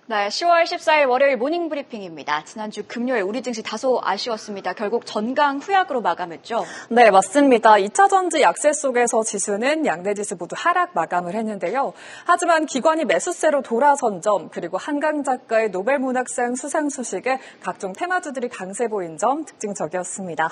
네, 10월 14일 월요일 모닝 브리핑입니다. 지난주 금요일 우리 증시 다소 아쉬웠습니다. 결국 전강 후약으로 마감했죠? 네, 맞습니다. 2차 전지 약세 속에서 지수는 양대 지수 모두 하락 마감을 했는데요. 하지만 기관이 매수세로 돌아선 점, 그리고 한강 작가의 노벨 문학상 수상 소식에 각종 테마주들이 강세 보인 점 특징적이었습니다.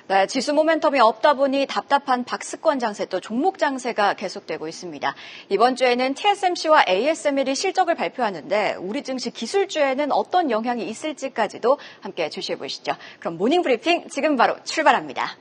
네, 지수 모멘텀이 없다 보니 답답한 박스권 장세 또 종목 장세가 계속되고 있습니다. 이번 주에는 TSMC와 ASML이 실적을 발표하는데 우리 증시 기술주에는 어떤 영향이 있을지까지도 함께 주시해 보시죠. 그럼 모닝 브리핑 지금 바로 출발합니다.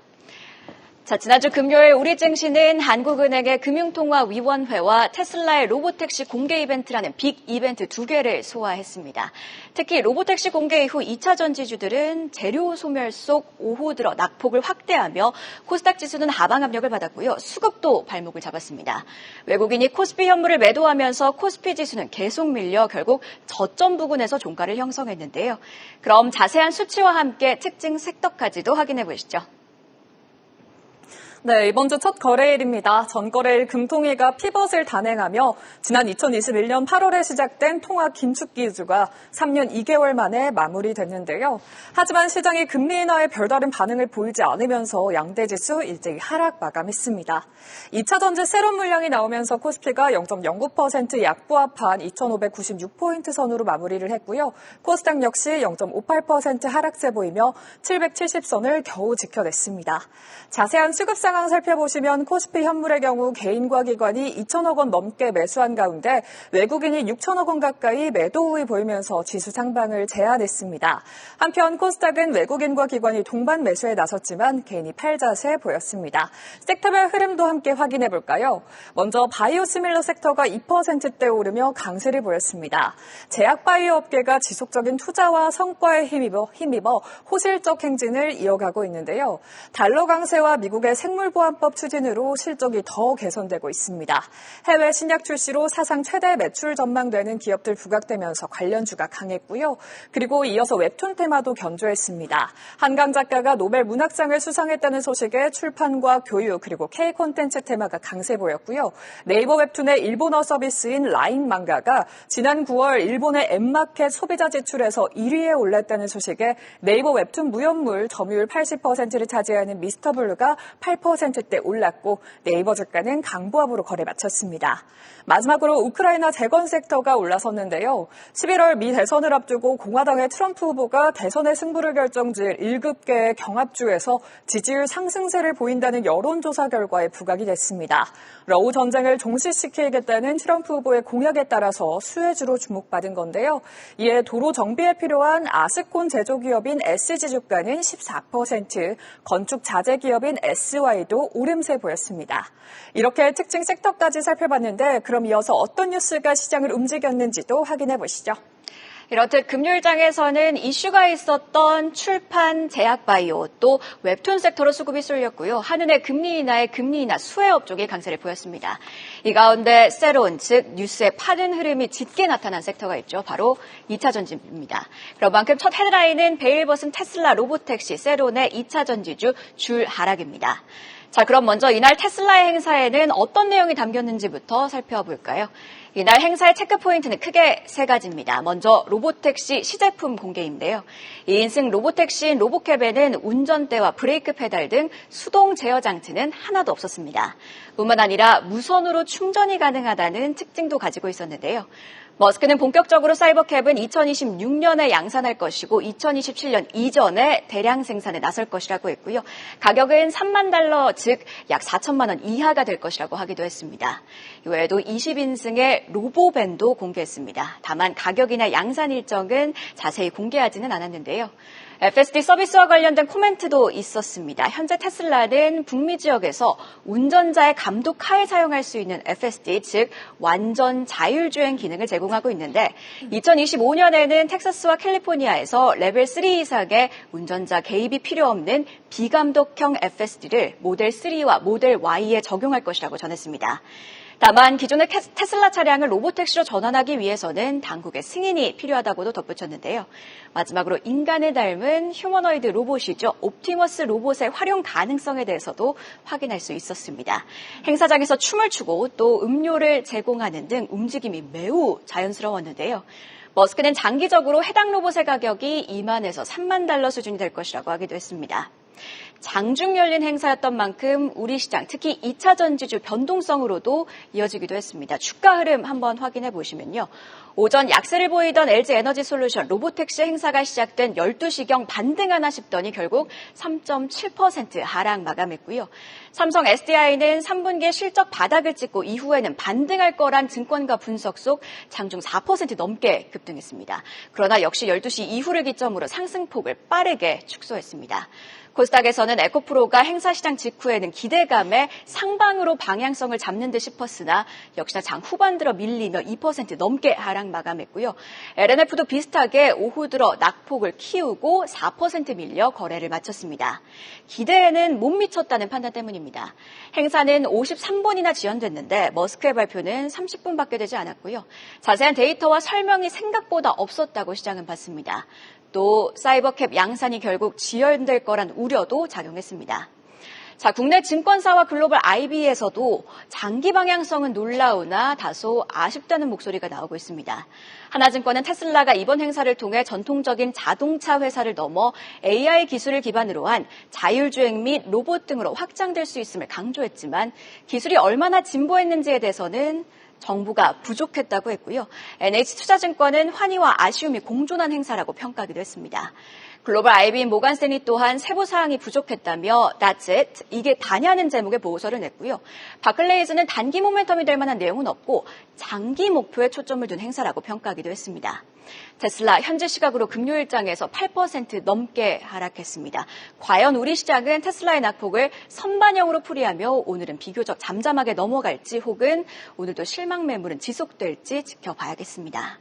자, 지난주 금요일 우리 증시는 한국은행의 금융통화위원회와 테슬라의 로보택시 공개 이벤트라는 빅 이벤트 2개를 소화했습니다. 특히 로보택시 공개 이후 2차 전지주들은 재료 소멸 속 오후 들어 낙폭을 확대하며 코스닥 지수는 하방 압력을 받았고요. 수급도 발목을 잡았습니다. 외국인이 코스피 현물을 매도하면서 코스피 지수는 계속 밀려 결국 저점 부근에서 종가를 형성했는데요. 그럼 자세한 수치와 함께 특징 섹터까지도 확인해 보시죠. 네, 이번 주 첫 거래일입니다. 전 거래일 금통위가 피벗을 단행하며 지난 2021년 8월에 시작된 통화 긴축 기조가 3년 2개월 만에 마무리됐는데요. 하지만 시장이 금리 인하에 별다른 반응을 보이지 않으면서 양대 지수 일제히 하락 마감했습니다. 2차 전지 새로운 물량이 나오면서 코스피가 0.09% 약부합한 2,596포인트 선으로 마무리를 했고요. 코스닥 역시 0.58% 하락세 보이며 770선을 겨우 지켜냈습니다. 자세한 수급 상황 살펴보시면 코스피 현물의 경우 개인과 기관이 2천억 원 넘게 매수한 가운데 외국인이 6천억 원 가까이 매도 우위 보이면서 지수 상방을 제한했습니다. 한편 코스닥은 외국인과 기관이 동반 매수에 나섰지만 개인이 팔자세 보였습니다. 섹터별 흐름도 함께 확인해 볼까요? 먼저 바이오시밀러 섹터가 2%대 오르며 강세를 보였습니다. 제약 바이오 업계가 지속적인 투자와 성과에 힘입어 호실적 행진을 이어가고 있는데요. 달러 강세와 미국의 생물보안법 추진으로 실적이 더 개선되고 있습니다. 해외 신약 출시로 사상 최대 매출 전망되는 기업들 부각되면서 관련주가 강했고요. 그리고 이어서 웹툰 테마도 견조했습니다. 한강 작가가 노벨 문학상을 수상했다는 소식에 출판과 교육 그리고 K 콘텐츠 테마가 강세 보였고요. 네이버 웹툰의 일본어 서비스인 라인 망가가 지난 9월 일본의 앱마켓 소비자 지출에서 1위에 올랐다는 소식에 네이버 웹툰 무연물 점유율 80%를 차지하는 미스터블루가 8%대 올랐고 네이버 주가는 강보합으로 거래 마쳤습니다. 마지막으로 우크라이나 재건 섹터가 올라섰는데요. 11월 미 대선을 앞두고 공화당의 트럼프 후보가 대선의 승부를 결정질 7개의 경합주에서 지지율 상승세를 보인다는 여론조사 결과에 부각이 됐습니다. 러우 전쟁을 종식시키겠다는 트럼프 후보의 공약에 따라서 수혜주로 주목받은 건데요. 이에 도로 정비에 필요한 아스콘 제조기업인 SG 주가는 14%, 건축 자재 기업인 SY도 오름세 보였습니다. 이렇게 특징 섹터까지 살펴봤는데 그럼 이어서 어떤 뉴스가 시장을 움직였는지도 확인해 보시죠. 이렇듯 금요일장에서는 이슈가 있었던 출판, 제약바이오, 또 웹툰 섹터로 수급이 쏠렸고요. 한은의 금리 인하 수혜업 쪽에 강세를 보였습니다. 이 가운데 세론, 즉 뉴스의 파는 흐름이 짙게 나타난 섹터가 있죠. 바로 2차 전지입니다. 그런 만큼 첫 헤드라인은 베일벗은 테슬라, 로보택시, 세론의 2차 전지주 줄 하락입니다. 자, 그럼 먼저 이날 테슬라의 행사에는 어떤 내용이 담겼는지부터 살펴볼까요? 이날 행사의 체크포인트는 크게 세 가지입니다. 먼저 로보택시 시제품 공개인데요. 2인승 로보택시인 로보캡에는 운전대와 브레이크 페달 등 수동 제어 장치는 하나도 없었습니다. 뿐만 아니라 무선으로 충전이 가능하다는 특징도 가지고 있었는데요. 머스크는 본격적으로 사이버캡은 2026년에 양산할 것이고 2027년 이전에 대량 생산에 나설 것이라고 했고요. 가격은 $30,000, 즉 약 4천만 원 이하가 될 것이라고 하기도 했습니다. 이외에도 20인승의 로보밴도 공개했습니다. 다만 가격이나 양산 일정은 자세히 공개하지는 않았는데요. FSD 서비스와 관련된 코멘트도 있었습니다. 현재 테슬라는 북미 지역에서 운전자의 감독 하에 사용할 수 있는 FSD, 즉 완전 자율주행 기능을 제공하고 있는데 2025년에는 텍사스와 캘리포니아에서 레벨 3 이상의 운전자 개입이 필요 없는 비감독형 FSD를 모델 3와 모델 Y에 적용할 것이라고 전했습니다. 다만 기존의 테슬라 차량을 로보택시로 전환하기 위해서는 당국의 승인이 필요하다고도 덧붙였는데요. 마지막으로 인간을 닮은 휴머노이드 로봇이죠. 옵티머스 로봇의 활용 가능성에 대해서도 확인할 수 있었습니다. 행사장에서 춤을 추고 또 음료를 제공하는 등 움직임이 매우 자연스러웠는데요. 머스크는 장기적으로 해당 로봇의 가격이 2만에서 3만 달러 수준이 될 것이라고 하기도 했습니다. 장중 열린 행사였던 만큼 우리 시장, 특히 2차 전지주 변동성으로도 이어지기도 했습니다. 주가 흐름 한번 확인해 보시면요. 오전 약세를 보이던 LG에너지솔루션 로보택시 행사가 시작된 12시경 반등하나 싶더니 결국 3.7% 하락 마감했고요. 삼성 SDI는 3분기에 실적 바닥을 찍고 이후에는 반등할 거란 증권가 분석 속 장중 4% 넘게 급등했습니다. 그러나 역시 12시 이후를 기점으로 상승폭을 빠르게 축소했습니다. 코스닥에서는 에코프로가 행사 시장 직후에는 기대감에 상방으로 방향성을 잡는 듯 싶었으나 역시나 장 후반 들어 밀리며 2% 넘게 하락 마감했고요. LNF도 비슷하게 오후 들어 낙폭을 키우고 4% 밀려 거래를 마쳤습니다. 기대에는 못 미쳤다는 판단 때문입니다. 행사는 53분이나 지연됐는데 머스크의 발표는 30분밖에 되지 않았고요. 자세한 데이터와 설명이 생각보다 없었다고 시장은 봤습니다. 또 사이버캡 양산이 결국 지연될 거란 우려도 작용했습니다. 자, 국내 증권사와 글로벌 IB에서도 장기 방향성은 놀라우나 다소 아쉽다는 목소리가 나오고 있습니다. 하나증권은 테슬라가 이번 행사를 통해 전통적인 자동차 회사를 넘어 AI 기술을 기반으로 한 자율주행 및 로봇 등으로 확장될 수 있음을 강조했지만 기술이 얼마나 진보했는지에 대해서는 정부가 부족했다고 했고요. NH투자증권은 환희와 아쉬움이 공존한 행사라고 평가하기도 했습니다. 글로벌 IB인 모간스탠리 또한 세부 사항이 부족했다며 That's it, 이게 다냐는 제목의 보고서를 냈고요. 바클레이즈는 단기 모멘텀이 될 만한 내용은 없고 장기 목표에 초점을 둔 행사라고 평가하기도 했습니다. 테슬라 현재 시각으로 금요일장에서 8% 넘게 하락했습니다. 과연 우리 시장은 테슬라의 낙폭을 선반영으로 풀이하며 오늘은 비교적 잠잠하게 넘어갈지 혹은 오늘도 실망 매물은 지속될지 지켜봐야겠습니다.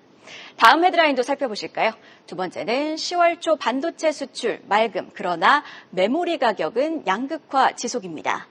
다음 헤드라인도 살펴보실까요? 두 번째는 10월 초 반도체 수출 맑음, 그러나 메모리 가격은 양극화 지속입니다.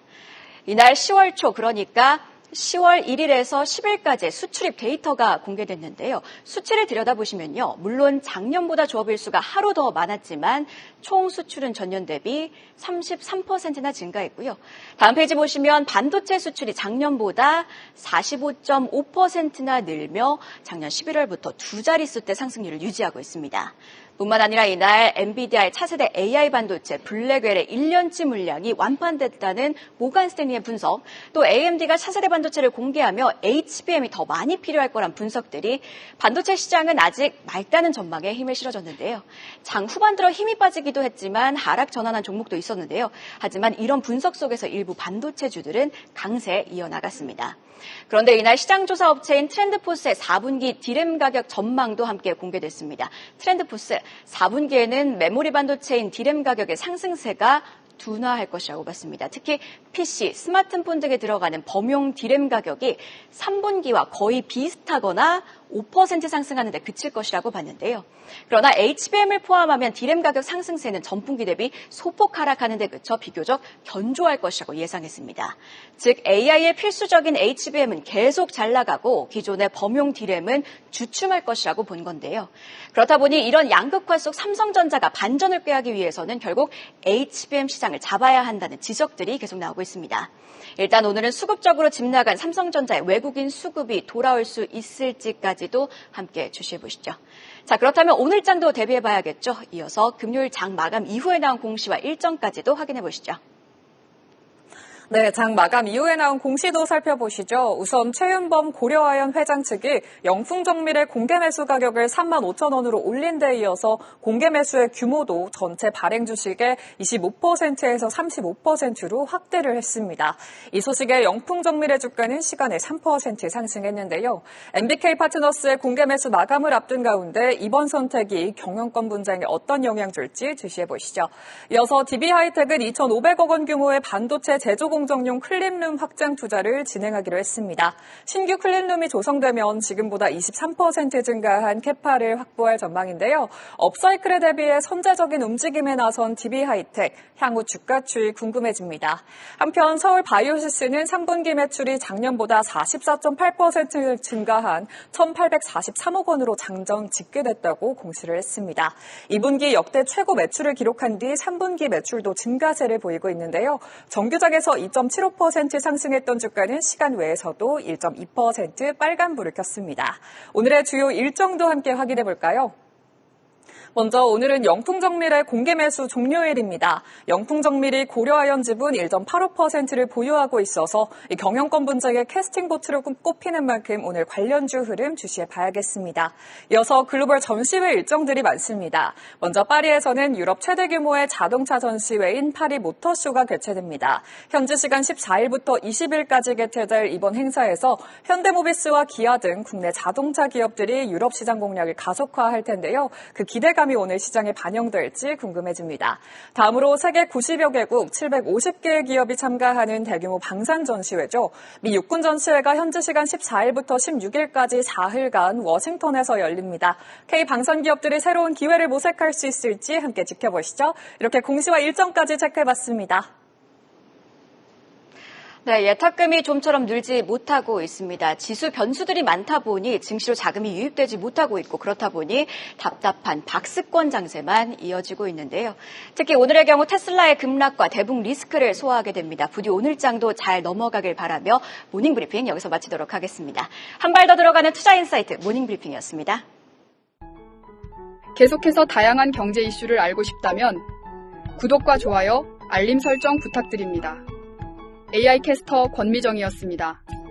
이날 10월 초, 그러니까 10월 1일에서 10일까지 수출입 데이터가 공개됐는데요. 수치를 들여다보시면요. 물론 작년보다 조업 일수가 하루 더 많았지만 총 수출은 전년 대비 33%나 증가했고요. 다음 페이지 보시면 반도체 수출이 작년보다 45.5%나 늘며 작년 11월부터 두 자릿수 대 상승률을 유지하고 있습니다. 뿐만 아니라 이날 엔비디아의 차세대 AI 반도체 블랙웰의 1년치 물량이 완판됐다는 모간스탠리의 분석, 또 AMD가 차세대 반도체를 공개하며 HBM이 더 많이 필요할 거란 분석들이 반도체 시장은 아직 맑다는 전망에 힘을 실어줬는데요. 장 후반 들어 힘이 빠지기도 했지만 하락 전환한 종목도 있었는데요. 하지만 이런 분석 속에서 일부 반도체주들은 강세 이어나갔습니다. 그런데 이날 시장조사 업체인 트렌드포스의 4분기 디램 가격 전망도 함께 공개됐습니다. 트렌드포스 4분기에는 메모리 반도체인 디램 가격의 상승세가 둔화할 것이라고 봤습니다. 특히 PC, 스마트폰 등에 들어가는 범용 디램 가격이 3분기와 거의 비슷하거나 5% 상승하는 데 그칠 것이라고 봤는데요. 그러나 HBM을 포함하면 디램 가격 상승세는 전분기 대비 소폭 하락하는 데 그쳐 비교적 견조할 것이라고 예상했습니다. 즉 AI의 필수적인 HBM은 계속 잘 나가고 기존의 범용 디램은 주춤할 것이라고 본 건데요. 그렇다 보니 이런 양극화 속 삼성전자가 반전을 꾀하기 위해서는 결국 HBM 시장을 잡아야 한다는 지적들이 계속 나오고 있습니다. 일단 오늘은 수급적으로 집 나간 삼성전자의 외국인 수급이 돌아올 수 있을지까지도 함께 주시해 보시죠. 자, 그렇다면 오늘 장도 대비해 봐야겠죠. 이어서 금요일 장 마감 이후에 나온 공시와 일정까지도 확인해 보시죠. 네, 장 마감 이후에 나온 공시도 살펴보시죠. 우선 최윤범 고려아연 회장 측이 영풍정밀의 공개 매수 가격을 35,000원으로 올린 데 이어서 공개 매수의 규모도 전체 발행 주식의 25%에서 35%로 확대를 했습니다. 이 소식에 영풍정밀의 주가는 시간에 3% 상승했는데요. MBK 파트너스의 공개 매수 마감을 앞둔 가운데 이번 선택이 경영권 분쟁에 어떤 영향 줄지 주시해 보시죠. 이어서 DB하이텍은 2,500억 원 규모의 반도체 제조 공정용 클린룸 확장 투자를 진행하기로 했습니다. 신규 클린룸이 조성되면 지금보다 23% 증가한 캐파를 확보할 전망인데요. 업사이클에 대비해 선제적인 움직임에 나선 DB하이텍, 향후 주가 추이 궁금해집니다. 한편 서울 바이오시스는 3분기 매출이 작년보다 44.8% 증가한 1,843억 원으로 장전 집계됐다고 공시를 했습니다. 2분기 역대 최고 매출을 기록한 뒤 3분기 매출도 증가세를 보이고 있는데요. 정규장에서 2.75% 상승했던 주가는 시간 외에서도 1.2% 빨간불을 켰습니다. 오늘의 주요 일정도 함께 확인해 볼까요? 먼저 오늘은 영풍정밀의 공개 매수 종료일입니다. 영풍정밀이 고려아연 지분 1.85%를 보유하고 있어서 이 경영권 분쟁의 캐스팅 보트로 꼽히는 만큼 오늘 관련주 흐름 주시해 봐야겠습니다. 이어서 글로벌 전시회 일정들이 많습니다. 먼저 파리에서는 유럽 최대 규모의 자동차 전시회인 파리 모터쇼가 개최됩니다. 현지 시간 14일부터 20일까지 개최될 이번 행사에서 현대모비스와 기아 등 국내 자동차 기업들이 유럽 시장 공략을 가속화할 텐데요. 그 기대감이 오늘 시장에 반영될지 궁금해집니다. 다음으로 세계 90여 개국 750개의 기업이 참가하는 대규모 방산 전시회죠. 미 육군 전시회가 현지 시간 14일부터 16일까지 4일간 워싱턴에서 열립니다. K 방산 기업들이 새로운 기회를 모색할 수 있을지 함께 지켜보시죠. 이렇게 공시와 일정까지 체크해봤습니다. 네, 예탁금이 좀처럼 늘지 못하고 있습니다. 지수 변수들이 많다 보니 증시로 자금이 유입되지 못하고 있고 그렇다 보니 답답한 박스권 장세만 이어지고 있는데요. 특히 오늘의 경우 테슬라의 급락과 대북 리스크를 소화하게 됩니다. 부디 오늘 장도 잘 넘어가길 바라며 모닝브리핑 여기서 마치도록 하겠습니다. 한 발 더 들어가는 투자인사이트 모닝브리핑이었습니다. 계속해서 다양한 경제 이슈를 알고 싶다면 구독과 좋아요, 알림 설정 부탁드립니다. AI 캐스터 권미정이었습니다.